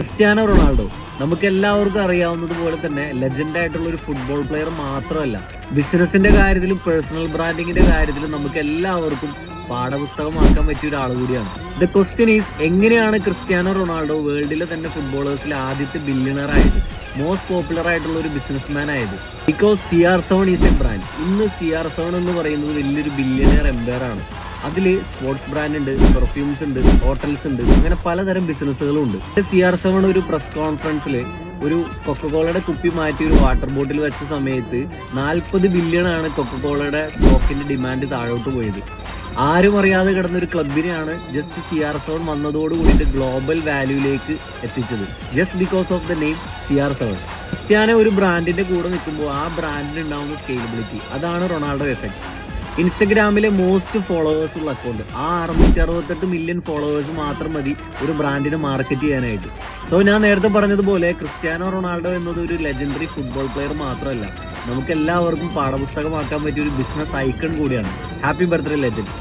Cristiano Ronaldo നമുക്ക് എല്ലാവർക്കും അറിയാവുന്നതുപോലെ തന്നെ ലെജൻഡ് ആയിട്ടുള്ള ഒരു ഫുട്ബോൾ പ്ലെയർ മാത്രമല്ല, ബിസിനസിന്റെ കാര്യത്തിലും പേഴ്സണൽ ബ്രാൻഡിങ്ങിന്റെ കാര്യത്തിലും നമുക്ക് എല്ലാവർക്കും പാഠപുസ്തകമാക്കാൻ പറ്റിയ ഒരാൾ കൂടിയാണ്. ദ ക്വസ്റ്റ്യൻ ഈസ്, എങ്ങനെയാണ് ക്രിസ്ത്യാനോ റൊണാൾഡോ വേൾഡിലെ തന്നെ ഫുട്ബോളേഴ്സിലെ ആദ്യത്തെ ബില്യണർ ആയത്, മോസ്റ്റ് പോപ്പുലർ ആയിട്ടുള്ള ഒരു ബിസിനസ്മാൻ ആയത്? Because CR7 is A brand. ഇന്ന് CR7 എന്ന് പറയുന്നത് വലിയൊരു ബില്യണർ എംപയർ ആണ്. അതിൽ സ്പോർട്സ് ബ്രാൻഡ് ഉണ്ട്, പെർഫ്യൂംസ് ഉണ്ട്, ഹോട്ടൽസ് ഉണ്ട്, അങ്ങനെ പലതരം ബിസിനസ്സുകളും ഉണ്ട്. CR7 ഒരു പ്രസ് കോൺഫറൻസിൽ ഒരു കൊക്കക്കോളയുടെ കുപ്പി മാറ്റി ഒരു വാട്ടർ ബോട്ടിൽ വെച്ച സമയത്ത് 40 ബില്യണാണ് കൊക്കക്കോളയുടെ സ്റ്റോക്കിന്റെ ഡിമാൻഡ് താഴോട്ട് പോയത്. ആരും അറിയാതെ കിടന്ന ഒരു ക്ലബിനെയാണ് ജസ്റ്റ് CR7 വന്നതോട് കൂടിയിട്ട് ഗ്ലോബൽ വാല്യൂയിലേക്ക് എത്തിച്ചത്, just because of the name CR7. Cristiano ഒരു ബ്രാൻഡിന്റെ കൂടെ നിൽക്കുമ്പോൾ ആ ബ്രാൻഡിന് ഉണ്ടാവുന്ന സ്കെയിലബിലിറ്റി, അതാണ് റൊണാൾഡോ എഫക്ട്. ഇൻസ്റ്റഗ്രാമിലെ മോസ്റ്റ് ഫോളോവേഴ്സ് ഉള്ള അക്കൗണ്ട്, ആ 668 മില്യൺ ഫോളോവേഴ്സ് മാത്രം മതി ഒരു ബ്രാൻഡിനെ മാർക്കറ്റ് ചെയ്യാനായിട്ട്. സോ ഞാൻ നേരത്തെ പറഞ്ഞതുപോലെ ക്രിസ്ത്യാനോ റൊണാൾഡോ എന്നത് ഒരു ലെജൻഡറി ഫുട്ബോൾ പ്ലെയർ മാത്രമല്ല, നമുക്ക് എല്ലാവർക്കും പാഠപുസ്തകമാക്കാൻ പറ്റിയ ഒരു ബിസിനസ് ഐക്കൺ കൂടിയാണ്. Happy birthday legend.